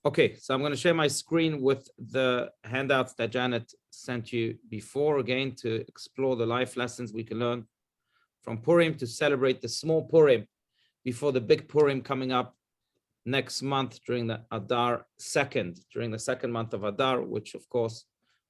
Okay, so I'm going to share my screen with the handouts that Janet sent you before, again, to explore the life lessons we can learn from Purim to celebrate the small Purim before the big Purim coming up next month during the Adar 2nd, during the second month of Adar, which of course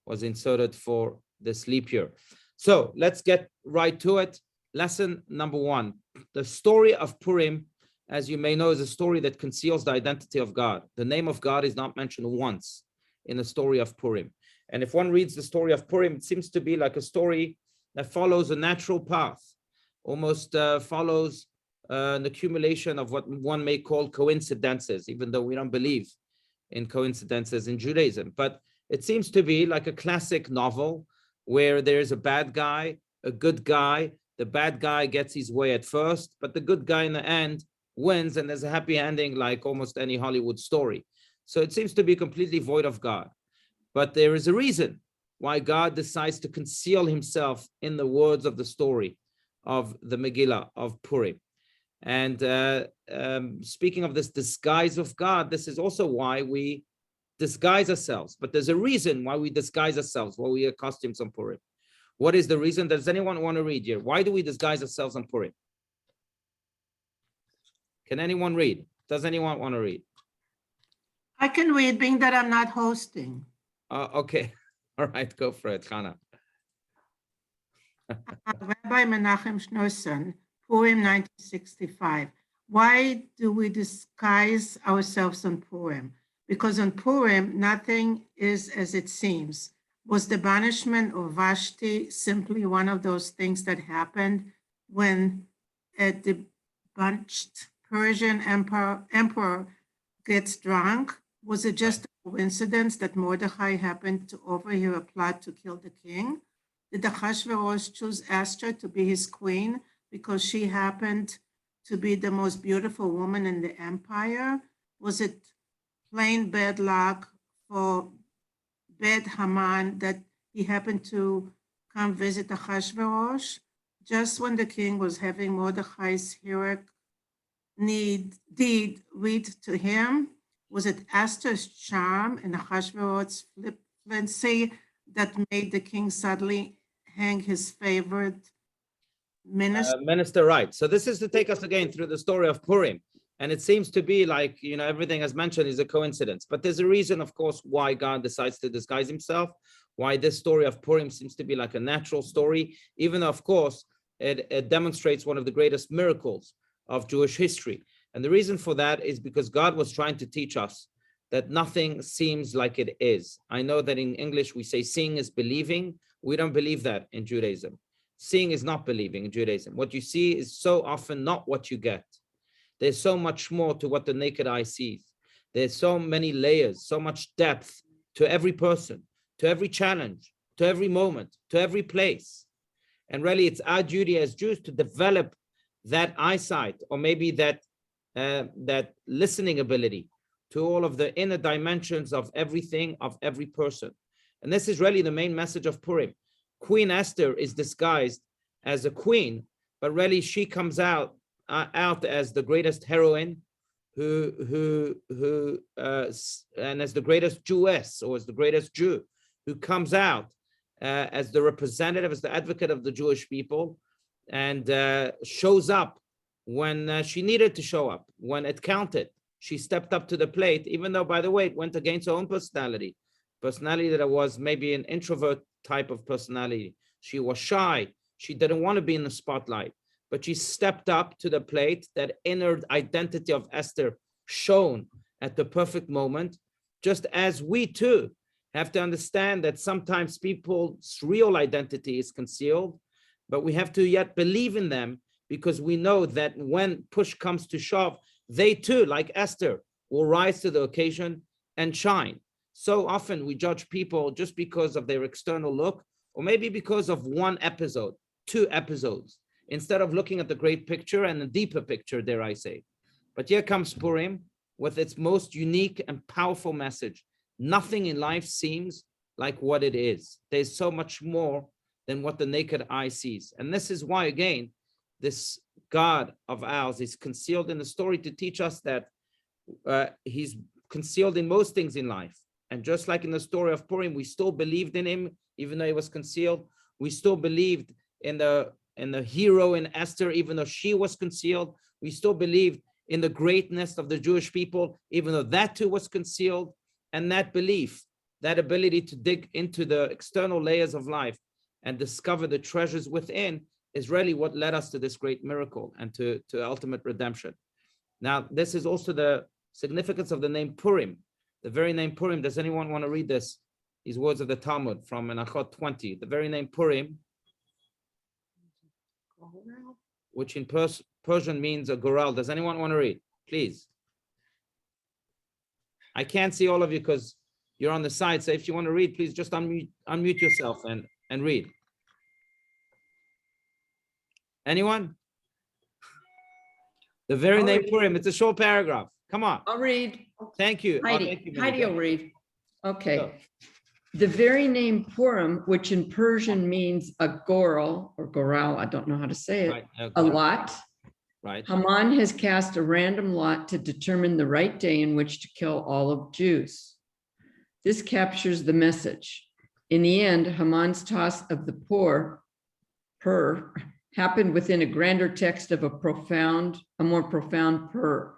was inserted for this leap year. So let's get right to it. Lesson number one, the story of Purim, as you may know, is a story that conceals the identity of God. The name of God is not mentioned once in the story of Purim. And if one reads the story of Purim, it seems to be like a story that follows a natural path, almost follows an accumulation of what one may call coincidences, even though we don't believe in coincidences in Judaism. But it seems to be like a classic novel where there's a bad guy, a good guy. The bad guy gets his way at first, but the good guy in the end wins, and there's a happy ending like almost any Hollywood story. So it seems to be completely void of God. But there is a reason why God decides to conceal himself in the words of the story of the Megillah of Purim. And speaking of this disguise of God, this is also why we disguise ourselves. But there's a reason why we disguise ourselves, why we wear costumes on Purim. What is the reason? Does anyone want to read here? Why do we disguise ourselves on Purim? Can anyone read? Does anyone want to read? I can read, being that I'm not hosting. Okay. All right, go for it, Hannah. Rabbi Menachem Schneerson, Purim 1965. Why do we disguise ourselves on Purim? Because on Purim, nothing is as it seems. Was the banishment of Vashti simply one of those things that happened when a debauched Persian emperor gets drunk? Was it just a coincidence that Mordechai happened to overhear a plot to kill the king? Did Achashverosh choose Esther to be his queen because she happened to be the most beautiful woman in the empire? Was it plain bad luck for Bed Haman that he happened to come visit Achashverosh just when the king was having Mordechai's heroic deed read to him? Was it Esther's charm and Achashverosh's flippancy that made the king suddenly hang his favorite minister? Minister, right. So this is to take us again through the story of Purim. And it seems to be like, everything as mentioned is a coincidence. But there's a reason, of course, why God decides to disguise himself, why this story of Purim seems to be like a natural story, even though, of course, it demonstrates one of the greatest miracles of Jewish history. And the reason for that is because God was trying to teach us that nothing seems like it is. I know that in English we say seeing is believing. We don't believe that in Judaism. Seeing is not believing in Judaism. What you see is so often not what you get. There's so much more to what the naked eye sees. There's so many layers, so much depth to every person, to every challenge, to every moment, to every place. And really, it's our duty as Jews to develop that eyesight, or maybe that listening ability to all of the inner dimensions of everything, of every person. And this is really the main message of Purim. Queen Esther is disguised as a queen, but really she comes out as the greatest heroine, and as the greatest Jewess, or as the greatest Jew, who comes out as the representative, as the advocate of the Jewish people, and shows up when she needed to show up, when it counted. She stepped up to the plate, even though, by the way, it went against her own personality that was maybe an introvert type of personality. She was shy. She didn't want to be in the spotlight, but she stepped up to the plate. That inner identity of Esther shone at the perfect moment, just as we too have to understand that sometimes people's real identity is concealed, but we have to yet believe in them, because we know that when push comes to shove, they too, like Esther, will rise to the occasion and shine. So often we judge people just because of their external look, or maybe because of one episode, 2 episodes, instead of looking at the great picture and the deeper picture, dare I say. But here comes Purim with its most unique and powerful message. Nothing in life seems like what it is. There's so much more than what the naked eye sees. And this is why, again, this God of ours is concealed in the story to teach us that he's concealed in most things in life. And just like in the story of Purim, we still believed in him, even though he was concealed. We still believed in the hero in Esther, even though she was concealed. We still believed in the greatness of the Jewish people, even though that too was concealed. And that belief, that ability to dig into the external layers of life and discover the treasures within, is really what led us to this great miracle and to ultimate redemption. Now, this is also the significance of the name Purim. The very name Purim, does anyone want to read this? These words of the Talmud from Menachot 20. The very name Purim, which in Persian means a goral. Does anyone want to read? Please. I can't see all of you because you're on the side. So if you want to read, please just unmute yourself and read. Anyone? The very name Purim, it's a short paragraph. Come on. I'll read. Thank you. Heidi will read. Okay. Go. The very name Purim, which in Persian means a goral or goral, I don't know how to say it, Right. a lot. Right. Haman has cast a random lot to determine the right day in which to kill all of Jews. This captures the message. In the end, Haman's toss of the pur happened within a grander text of a more profound pur,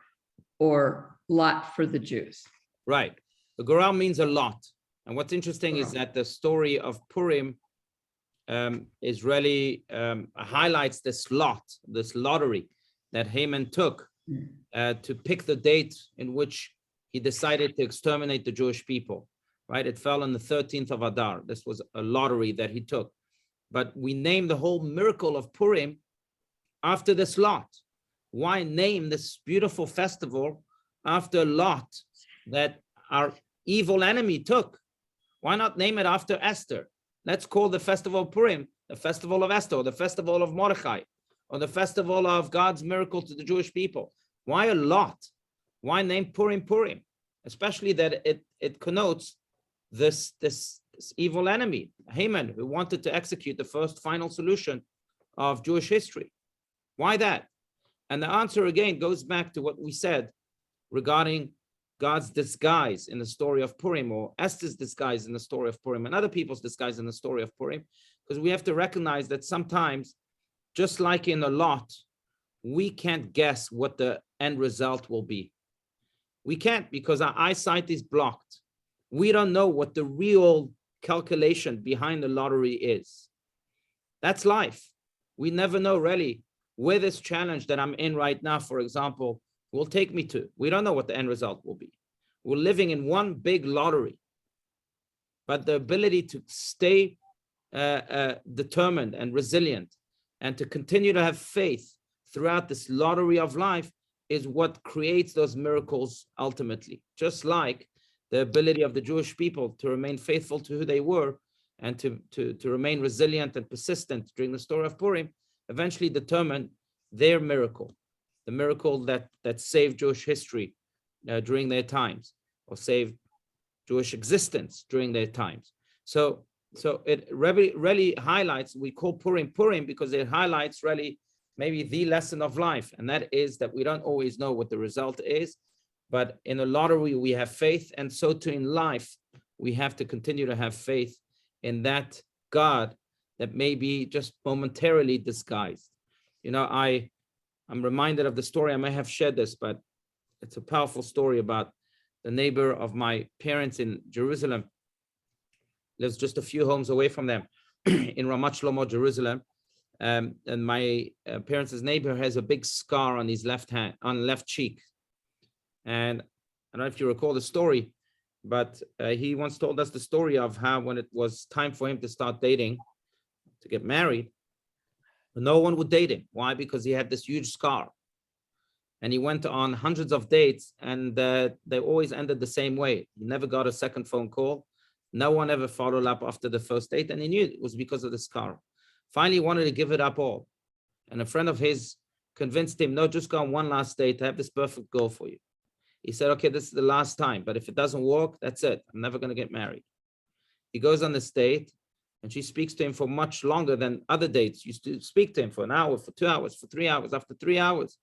or lot for the Jews. Right. The goral means a lot. And what's interesting is that the story of Purim is really highlights this lot, this lottery that Haman took to pick the date in which he decided to exterminate the Jewish people, right? It fell on the 13th of Adar. This was a lottery that he took. But we name the whole miracle of Purim after this lot. Why name this beautiful festival after Lot that our evil enemy took? Why not name it after Esther? Let's call the festival of Purim the festival of Esther, or the festival of Mordechai, or the festival of God's miracle to the Jewish people. Why a lot? Why name Purim Purim? Especially that it connotes this evil enemy, Haman, who wanted to execute the first final solution of Jewish history. Why that? And the answer again goes back to what we said regarding God's disguise in the story of Purim, or Esther's disguise in the story of Purim, and other people's disguise in the story of Purim, because we have to recognize that sometimes, just like in a lot, we can't guess what the end result will be. We can't, because our eyesight is blocked. We don't know what the real calculation behind the lottery is. That's life. We never know really where this challenge that I'm in right now, for example, will take me to. We don't know what the end result will be. We're living in one big lottery. But the ability to stay determined and resilient and to continue to have faith throughout this lottery of life is what creates those miracles ultimately. Just like the ability of the Jewish people to remain faithful to who they were and to remain resilient and persistent during the story of Purim eventually determined their miracle, the miracle that saved Jewish history during their times, or saved Jewish existence during their times. So it really highlights, we call Purim Purim because it highlights really maybe the lesson of life, and that is that we don't always know what the result is, but in a lottery we have faith, and so too in life we have to continue to have faith in that God that may be just momentarily disguised. You know, I'm reminded of the story, I may have shared this, but it's a powerful story about the neighbor of my parents in Jerusalem, lives just a few homes away from them in Ramat Shlomo, Jerusalem. And my parents' neighbor has a big scar on his left cheek. And I don't know if you recall the story, but he once told us the story of how when it was time for him to start dating, to get married, no one would date him. Why? Because he had this huge scar. And he went on hundreds of dates, and they always ended the same way. He never got a second phone call. No one ever followed up after the first date, and he knew it was because of the scar. Finally, he wanted to give it up all. And a friend of his convinced him, no, just go on one last date. I have this perfect girl for you. He said, okay, this is the last time, but if it doesn't work, that's it. I'm never going to get married. He goes on this date, and she speaks to him for much longer than other dates used to speak to him, for an hour, for 2 hours, for 3 hours. After 3 hours,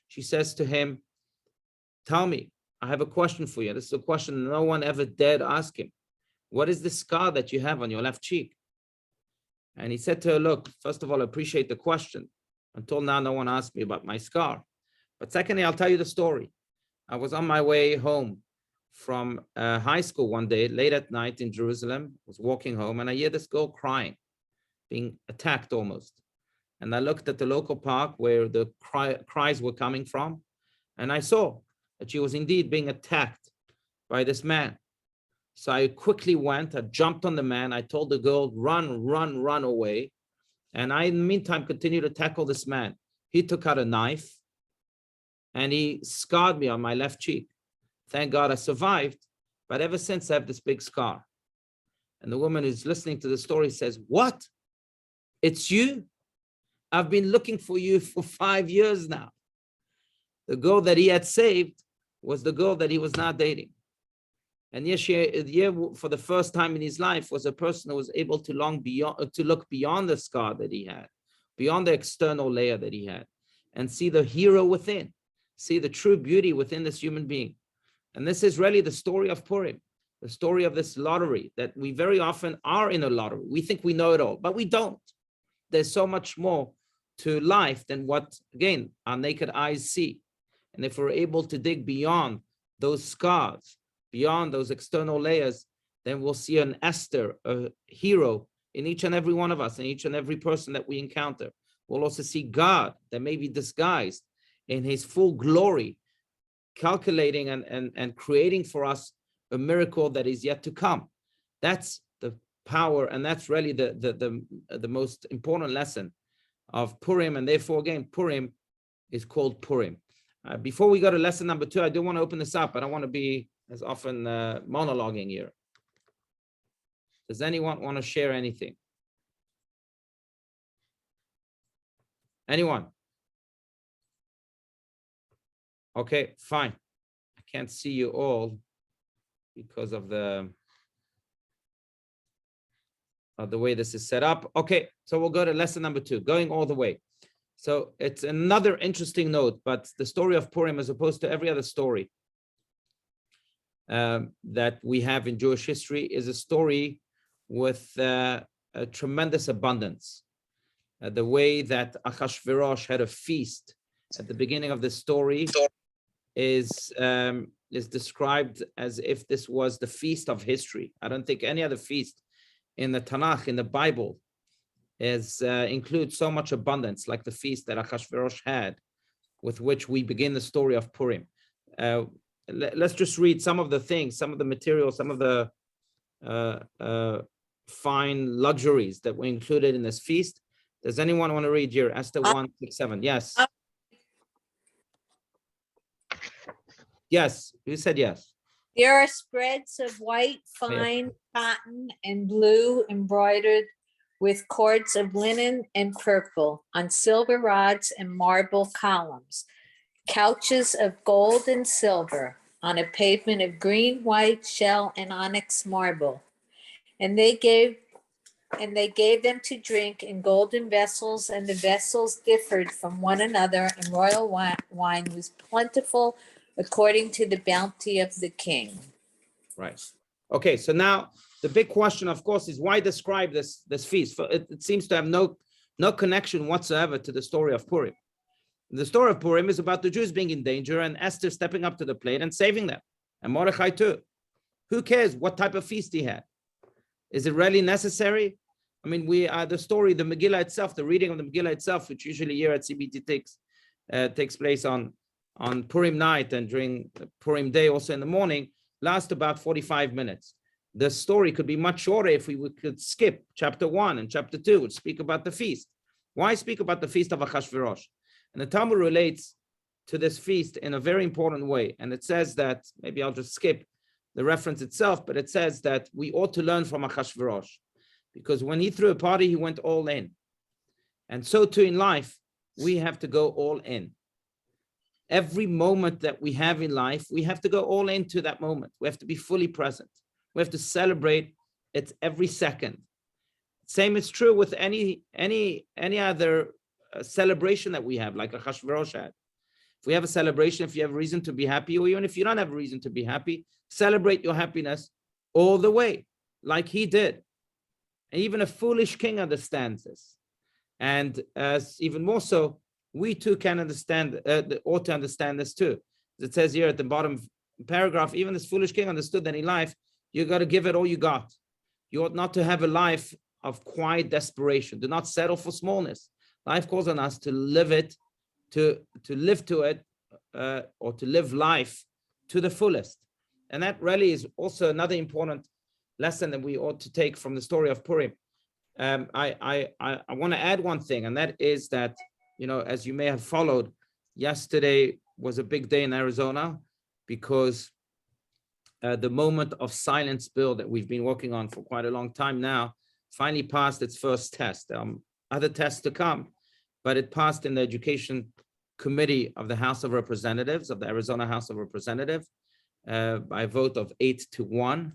she says to him, tell me, I have a question for you. This is a question no one ever dared ask him. What is the scar that you have on your left cheek? And he said to her, look, first of all, I appreciate the question. Until now, no one asked me about my scar. But secondly, I'll tell you the story. I was on my way home from high school one day, late at night in Jerusalem. I was walking home and I hear this girl crying, being attacked almost. And I looked at the local park where the cries were coming from. And I saw that she was indeed being attacked by this man. So I quickly went, I jumped on the man. I told the girl, run, run, run away. And I, in the meantime, continued to tackle this man. He took out a knife and he scarred me on my left cheek. Thank God I survived. But ever since I have this big scar. And the woman who's listening to the story says, what? It's you? I've been looking for you for 5 years now. The girl that he had saved was the girl that he was not dating. And Yeshua, for the first time in his life, was a person who was able to look beyond the scar that he had, beyond the external layer that he had, and see the hero within, see the true beauty within this human being. And this is really the story of Purim, the story of this lottery, that we very often are in a lottery. We think we know it all, but we don't. There's so much more to life than what, again, our naked eyes see. And if we're able to dig beyond those scars, beyond those external layers, then we'll see an Esther, a hero in each and every one of us, and each and every person that we encounter. We'll also see God that may be disguised in his full glory, calculating and creating for us a miracle that is yet to come. That's the power, and that's really the most important lesson of Purim, and therefore, again, Purim is called Purim. Before we go to lesson number 2, I do want to open this up. I don't want to be as often monologuing here. Does anyone want to share anything? Anyone? Okay, fine. I can't see you all because of the way this is set up. Okay, so we'll go to lesson number 2, going all the way. So it's another interesting note, but the story of Purim, as opposed to every other story that we have in Jewish history, is a story with a tremendous abundance. The way that Achashverosh had a feast at the beginning of the story is described as if this was the feast of history. I don't think any other feast in the Tanakh, in the Bible, includes so much abundance like the feast that Achashverosh had, with which we begin the story of Purim. Let's just read some of the things, some of the materials, some of the fine luxuries that were included in this feast. Does anyone want to read here? Esther 1:6-7. Yes. Yes. Who said yes? There are spreads of white, fine cotton and blue embroidered with cords of linen and purple on silver rods and marble columns, couches of gold and silver on a pavement of green, white, shell, and onyx marble. And they gave them to drink in golden vessels, and the vessels differed from one another, and royal wine was plentiful according to the bounty of the king. Right. Okay, so now the big question, of course, is why describe this feast? It seems to have no connection whatsoever to the story of Purim. The story of Purim is about the Jews being in danger and Esther stepping up to the plate and saving them, and Mordechai too. Who cares what type of feast he had? Is it really necessary? I mean, the story, the Megillah itself, the reading of the Megillah itself, which usually here at CBT takes place on Purim night and during Purim day, also in the morning, lasts about 45 minutes. The story could be much shorter if we could skip chapter 1 and chapter 2, which speak about the feast. Why speak about the feast of Achashverosh? And the Talmud relates to this feast in a very important way. And it says that, maybe I'll just skip the reference itself, but it says that we ought to learn from Achashverosh, because when he threw a party, he went all in. And so too in life, we have to go all in. Every moment that we have in life, we have to go all into that moment. We have to be fully present. We have to celebrate it every second. Same is true with any other celebration that we have, like Achashverosh had. If we have a celebration, if you have reason to be happy, or even if you don't have a reason to be happy, celebrate your happiness all the way, like he did. And even a foolish king understands this. And as even more so, we too can understand, ought to understand this too. It says here at the bottom paragraph, even this foolish king understood that in life, you got to give it all you got. You ought not to have a life of quiet desperation. Do not settle for smallness. Life calls on us to live it, to live to it, or to live life to the fullest. And that really is also another important lesson that we ought to take from the story of Purim. I want to add one thing, and that is that, you know, as you may have followed, yesterday was a big day in Arizona because the moment of silence bill that we've been working on for quite a long time now finally passed its first test. Other tests to come, but it passed in the Education Committee of the House of Representatives, of the Arizona House of Representatives, by a vote of 8-1.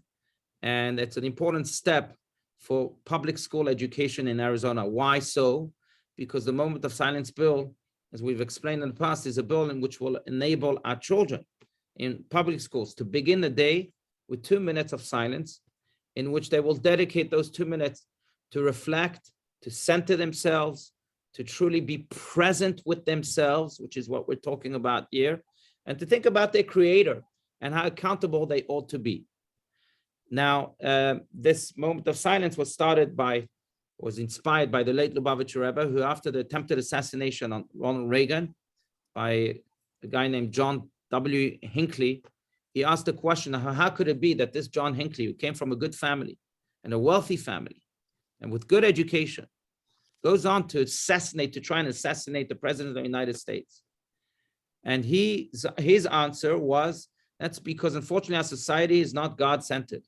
And it's an important step for public school education in Arizona. Why so? Because the moment of silence bill, as we've explained in the past, is a bill in which will enable our children in public schools to begin the day with 2 minutes of silence, in which they will dedicate those 2 minutes to reflect, to center themselves, to truly be present with themselves, which is what we're talking about here, and to think about their creator and how accountable they ought to be. Now, this moment of silence was inspired by the late Lubavitcher Rebbe, who after the attempted assassination on Ronald Reagan by a guy named John W. Hinckley, he asked the question, how could it be that this John Hinckley, who came from a good family and a wealthy family and with good education, goes on to try and assassinate the president of the United States? And his answer was, that's because unfortunately our society is not God-centered.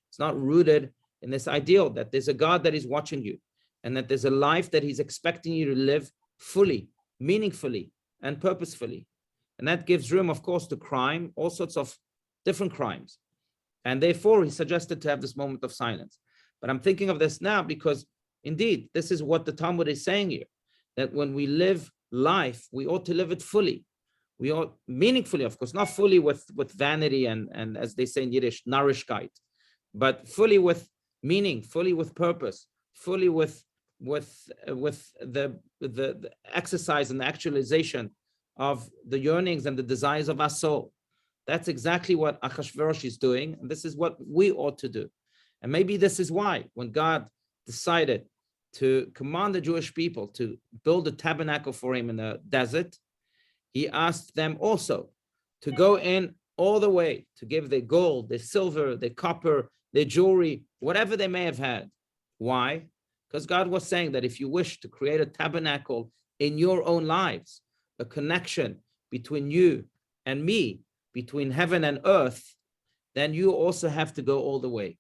It's not rooted in this ideal that there's a God that is watching you and that there's a life that he's expecting you to live fully, meaningfully, and purposefully. And that gives room, of course, to crime, all sorts of different crimes. And therefore, he suggested to have this moment of silence. But I'm thinking of this now because, indeed, this is what the Talmud is saying here, that when we live life, we ought to live it fully. We ought meaningfully, of course, not fully with vanity and as they say in Yiddish, Narishkeit, but fully with meaning, fully with purpose, fully with the exercise and the actualization of the yearnings and the desires of our soul. That's exactly what Achashverosh is doing, and this is what we ought to do. And maybe this is why, when God decided to command the Jewish people to build a tabernacle for him in the desert, he asked them also to go in all the way, to give their gold, their silver, their copper, their jewelry, whatever they may have had. Why? Because God was saying that if you wish to create a tabernacle in your own lives, a connection between you and me, between heaven and earth, then you also have to go all the way.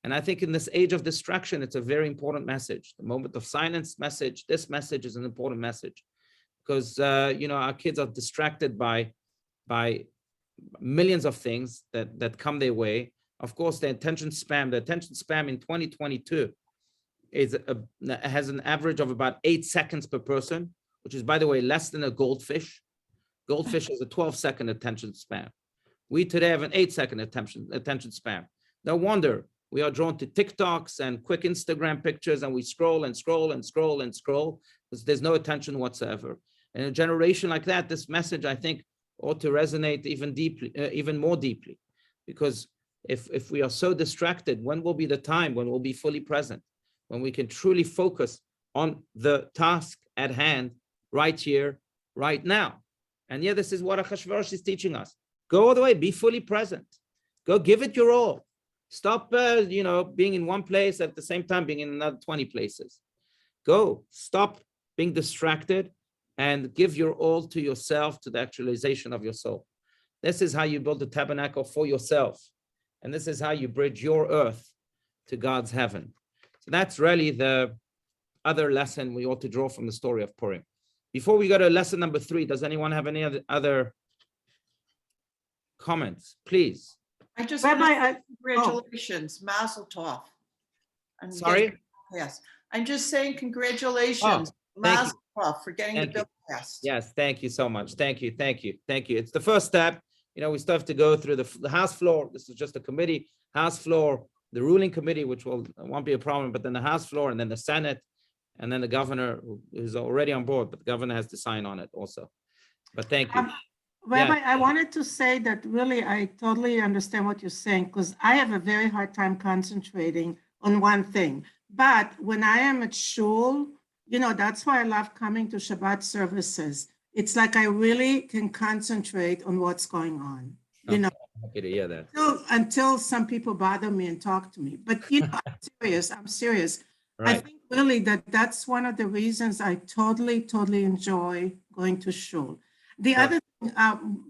And I think in this age of distraction, it's a very important message. The moment of silence message, this message is an important message because, our kids are distracted by millions of things that come their way. Of course, the attention spam in 2022 has an average of about 8 seconds per person, which is, by the way, less than a goldfish. Goldfish has a 12-second attention span. We today have an 8-second attention span. No wonder we are drawn to TikToks and quick Instagram pictures, and we scroll and scroll and scroll and scroll because there's no attention whatsoever. And in a generation like that, this message, I think, ought to resonate even more deeply, because if we are so distracted, when will be the time when we'll be fully present, when we can truly focus on the task at hand right here, right now? And yeah, this is what Achashverosh is teaching us. Go all the way, be fully present. Go give it your all. Stop, being in one place at the same time being in another 20 places. Go, stop being distracted and give your all to yourself, to the actualization of your soul. This is how you build a tabernacle for yourself. And this is how you bridge your earth to God's heaven. So that's really the other lesson we ought to draw from the story of Purim. Before we go to lesson number 3, does anyone have any other comments? Please. I just Rabbi, want to say congratulations, Mazel Tov. Sorry? Yes, I'm just saying congratulations. Thank you. Mazel tov for getting the Thank you. bill passed. Yes, thank you so much. Thank you. It's the first step. We still have to go through the House floor. This is just a committee, House floor, the ruling committee, which won't be a problem, but then the House floor and then the Senate, and then the governor who is already on board, but the governor has to sign on it also. But thank you. Rabbi, I wanted to say that really, I totally understand what you're saying, because I have a very hard time concentrating on one thing. But when I am at shul, that's why I love coming to Shabbat services. It's like I really can concentrate on what's going on, Okay, happy to hear that. until some people bother me and talk to me. But, I'm serious. I Right. think really that's one of the reasons I totally enjoy going to shul. The Right. other thing,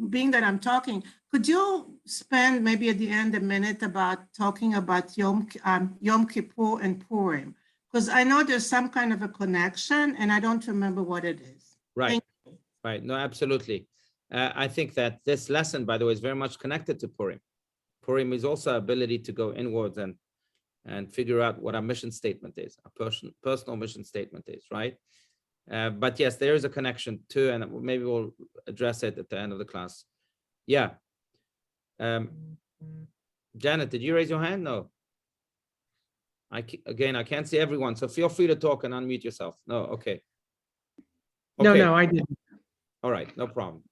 being that I'm talking, could you spend maybe at the end a minute about talking about Yom Kippur and Purim? Because I know there's some kind of a connection and I don't remember what it is. Right. Thank Right. No, absolutely. I think that this lesson, by the way, is very much connected to Purim. Purim is also ability to go inwards and figure out what our mission statement is, our personal mission statement is, right? But yes, there is a connection too, and maybe we'll address it at the end of the class. Yeah. Janet, did you raise your hand? No. I can't see everyone, so feel free to talk and unmute yourself. No, okay. No, I didn't. All right, no problem.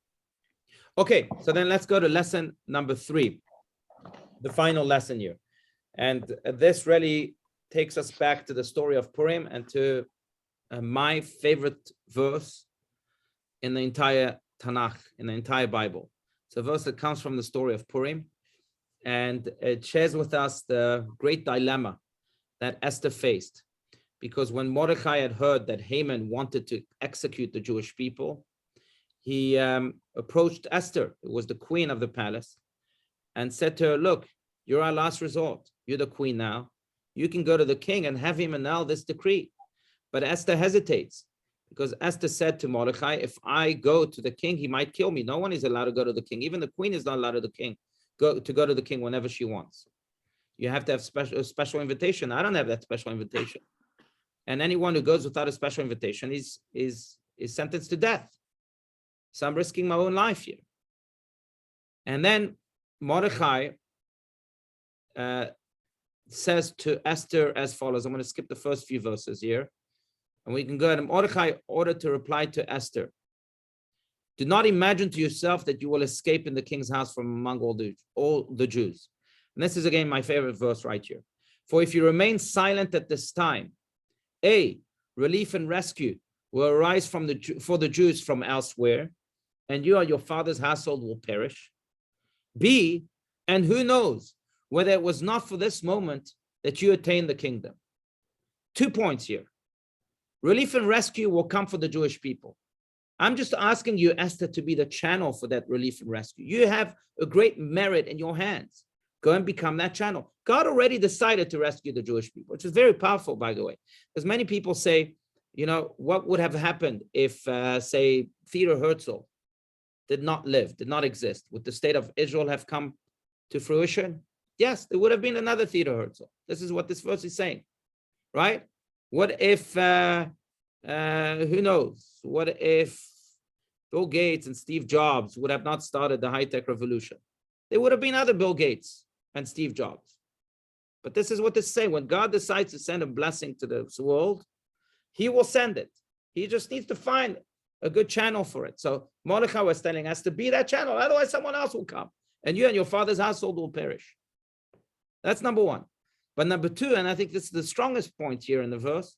Okay, so then let's go to lesson number 3, the final lesson here. And this really takes us back to the story of Purim and to my favorite verse in the entire Tanakh, in the entire Bible. It's a verse that comes from the story of Purim, and it shares with us the great dilemma that Esther faced. Because when Mordecai had heard that Haman wanted to execute the Jewish people, he approached Esther, who was the queen of the palace, and said to her, look, you're our last resort. You're the queen now. You can go to the king and have him annul this decree. But Esther hesitates, because Esther said to Mordecai, if I go to the king, he might kill me. No one is allowed to go to the king. Even the queen is not allowed to go to the king whenever she wants. You have to have special invitation. I don't have that special invitation. And anyone who goes without a special invitation is sentenced to death. So I'm risking my own life here. And then Mordecai says to Esther as follows. I'm going to skip the first few verses here. And we can go ahead. And Mordecai ordered to reply to Esther. Do not imagine to yourself that you will escape in the king's house from among all the Jews. And this is again my favorite verse right here. For if you remain silent at this time, A, relief and rescue will arise for the Jews from elsewhere, and you or your father's household will perish. B, and who knows whether it was not for this moment that you attained the kingdom. 2 points here. Relief and rescue will come for the Jewish people. I'm just asking you, Esther, to be the channel for that relief and rescue. You have a great merit in your hands. Go and become that channel. God already decided to rescue the Jewish people, which is very powerful, by the way, because many people say, what would have happened if, say, Theodor Herzl did not exist? Would the state of Israel have come to fruition? Yes, there would have been another Theodor Herzl. This is what this verse is saying, right? What if, who knows? What if Bill Gates and Steve Jobs would have not started the high-tech revolution? There would have been other Bill Gates and Steve Jobs. But this is what this is saying. When God decides to send a blessing to this world, he will send it. He just needs to find a good channel for it. So Mordecai was telling us to be that channel. Otherwise, someone else will come. And you and your father's household will perish. That's number 1. But number 2, and I think this is the strongest point here in the verse,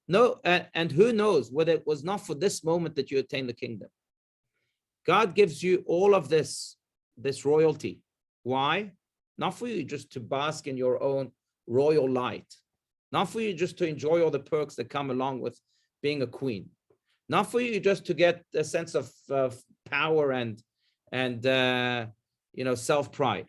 and who knows whether it was not for this moment that you attain the kingdom. God gives you all of this royalty. Why? Not for you just to bask in your own royal light. Not for you just to enjoy all the perks that come along with being a queen. Not for you just to get a sense of power and self-pride,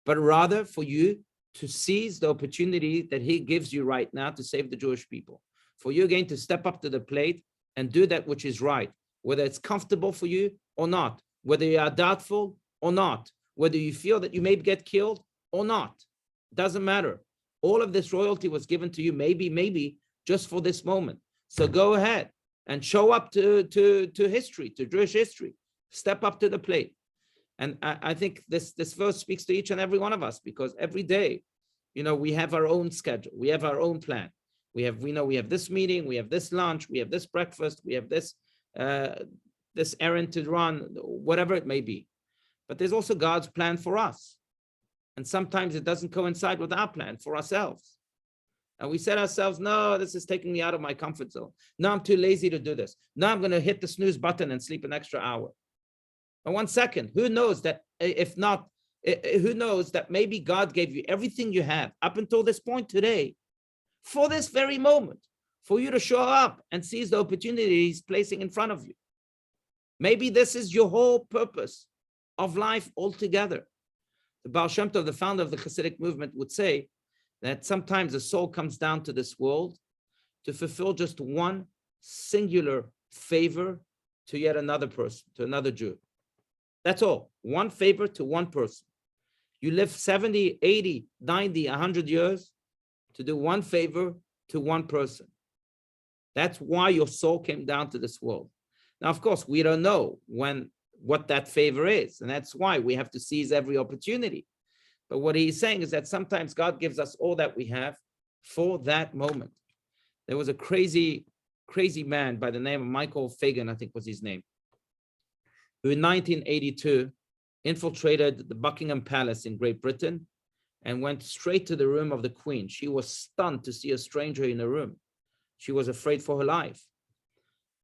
but rather for you to seize the opportunity that he gives you right now to save the Jewish people. For you again to step up to the plate and do that which is right, whether it's comfortable for you or not, whether you are doubtful or not, whether you feel that you may get killed or not. Doesn't matter. All of this royalty was given to you, maybe just for this moment. So go ahead. and show up to history, to Jewish history. Step up to the plate. And I think this verse speaks to each and every one of us, because every day, we have our own schedule, we have our own plan. We know we have this meeting, we have this lunch, we have this breakfast, we have this errand to run, whatever it may be. But there's also God's plan for us. And sometimes it doesn't coincide with our plan for ourselves. And we said ourselves, no, this is taking me out of my comfort zone. No, I'm too lazy to do this. No, I'm going to hit the snooze button and sleep an extra hour. And 1 second, who knows that if not, who knows that maybe God gave you everything you have up until this point today, for this very moment, for you to show up and seize the opportunity He's placing in front of you. Maybe this is your whole purpose of life altogether. The Baal Shem Tov, the founder of the Hasidic movement, would say that sometimes the soul comes down to this world to fulfill just one singular favor to yet another person, to another Jew. That's all. One favor to one person. You live 70, 80, 90, 100 years to do one favor to one person. That's why your soul came down to this world. Now, of course, we don't know what that favor is, and that's why we have to seize every opportunity. But what he's saying is that sometimes God gives us all that we have for that moment. There was a crazy man by the name of Michael Fagan, I think was his name, who in 1982 infiltrated the Buckingham Palace in Great Britain and went straight to the room of the Queen. She was stunned to see a stranger in the room. She was afraid for her life.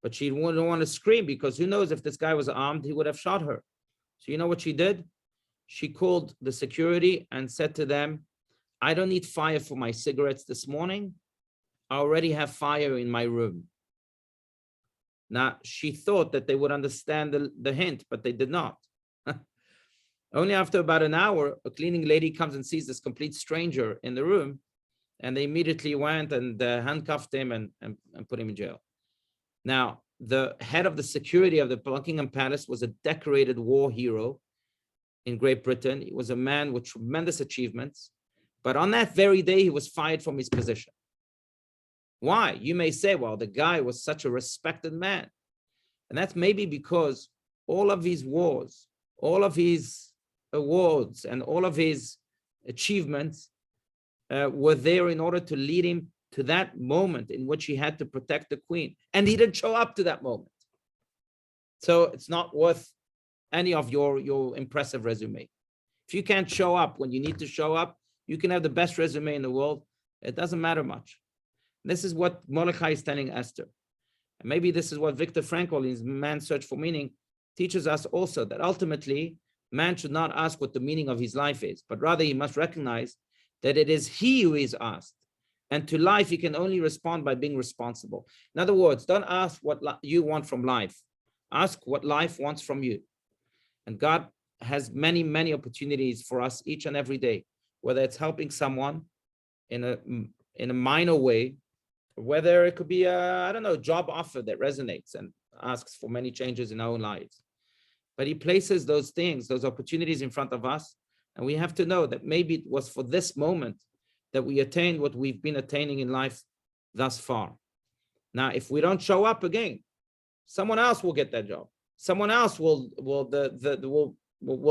But she wouldn't want to scream, because who knows, if this guy was armed, he would have shot her. So you know what she did? She called the security and said to them, I don't need fire for my cigarettes this morning. I already have fire in my room. Now, she thought that they would understand the hint, but they did not. Only after about an hour, a cleaning lady comes and sees this complete stranger in the room, and they immediately went and handcuffed him and put him in jail. Now, the head of the security of the Buckingham Palace was a decorated war hero in Great Britain. He was a man with tremendous achievements, but on that very day, he was fired from his position. Why? You may say, well, the guy was such a respected man. And that's maybe because all of his wars, all of his awards, and all of his achievements were there in order to lead him to that moment in which he had to protect the Queen. And he didn't show up to that moment. So it's not worth any of your impressive resume. If you can't show up when you need to show up, you can have the best resume in the world. It doesn't matter much. This is what Mordechai is telling Esther. And maybe this is what Viktor Frankl, in his Man's Search for Meaning, teaches us also, that ultimately, man should not ask what the meaning of his life is, but rather he must recognize that it is he who is asked. And to life, he can only respond by being responsible. In other words, don't ask what you want from life. Ask what life wants from you. And God has many, many opportunities for us each and every day, whether it's helping someone in a minor way, or whether it could be a, job offer that resonates and asks for many changes in our own lives. But he places those things, those opportunities in front of us. And we have to know that maybe it was for this moment that we attained what we've been attaining in life thus far. Now, if we don't show up again, someone else will get that job. Someone else will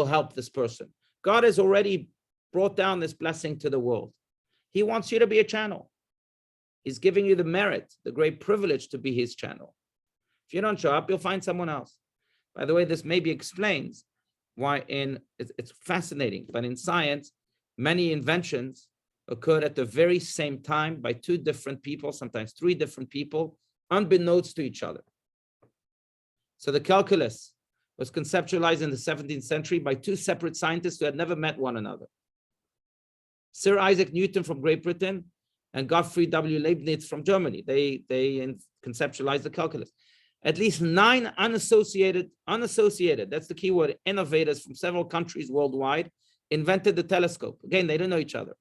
help this person. God has already brought down this blessing to the world. He wants you to be a channel. He's giving you the merit, the great privilege to be his channel. If you don't show up, you'll find someone else. By the way, this maybe explains why it's fascinating, but in science, many inventions occurred at the very same time by two different people, sometimes three different people, unbeknownst to each other. So the calculus was conceptualized in the 17th century by two separate scientists who had never met one another. Sir Isaac Newton from Great Britain and Gottfried W. Leibniz from Germany. They conceptualized the calculus. At least 9 unassociated, that's the key word, innovators from several countries worldwide invented the telescope. Again, they didn't know each other.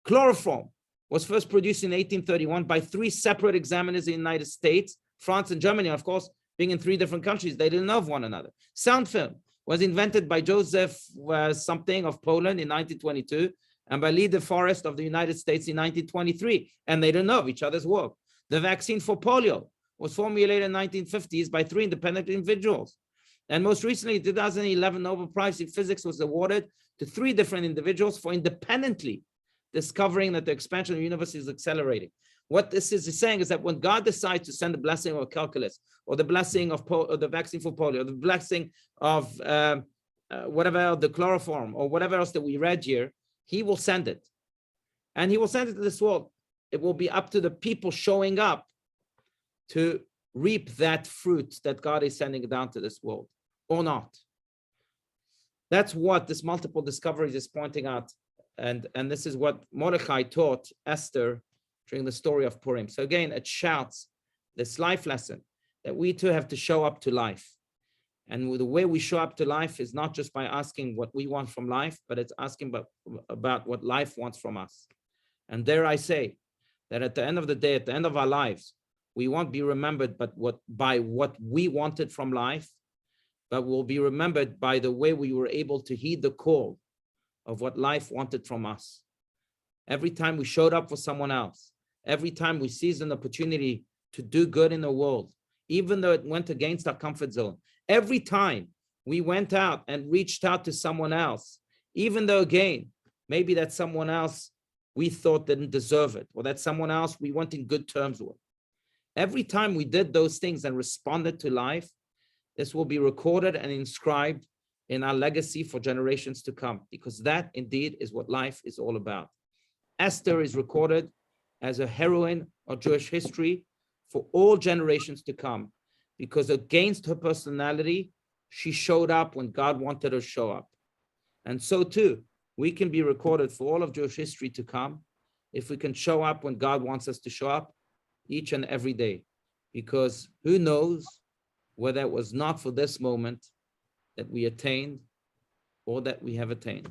Chloroform was first produced in 1831 by 3 separate examiners in the United States, France, and Germany. Of course, being in 3 different countries, they didn't know of one another. Sound film was invented by Joseph something of Poland in 1922 and by Lee DeForest of the United States in 1923, and they didn't know of each other's work. The vaccine for polio was formulated in the 1950s by 3 independent individuals. And most recently, 2011 Nobel Prize in Physics was awarded to 3 different individuals for independently discovering that the expansion of the universe is accelerating. What this is saying is that when God decides to send the blessing of calculus, or the blessing of the vaccine for polio, or the blessing of whatever, the chloroform, or whatever else that we read here, he will send it. And he will send it to this world. It will be up to the people showing up to reap that fruit that God is sending down to this world, or not. That's what this multiple discoveries is pointing out. And this is what Mordechai taught Esther during the story of Purim. So again, it shouts this life lesson that we too have to show up to life. And the way we show up to life is not just by asking what we want from life, but it's asking about what life wants from us. And dare I say that at the end of the day, at the end of our lives, we won't be remembered by what we wanted from life, but we'll be remembered by the way we were able to heed the call of what life wanted from us. Every time we showed up for someone else, every time we seized an opportunity to do good in the world, even though it went against our comfort zone, every time we went out and reached out to someone else, even though, again, maybe that someone else we thought didn't deserve it, or that someone else we weren't in good terms with. Every time we did those things and responded to life, this will be recorded and inscribed in our legacy for generations to come, because that indeed is what life is all about. Esther is recorded as a heroine of Jewish history for all generations to come, because against her personality, she showed up when God wanted her to show up. And so too, we can be recorded for all of Jewish history to come if we can show up when God wants us to show up each and every day. Because who knows whether it was not for this moment that we attained or that we have attained.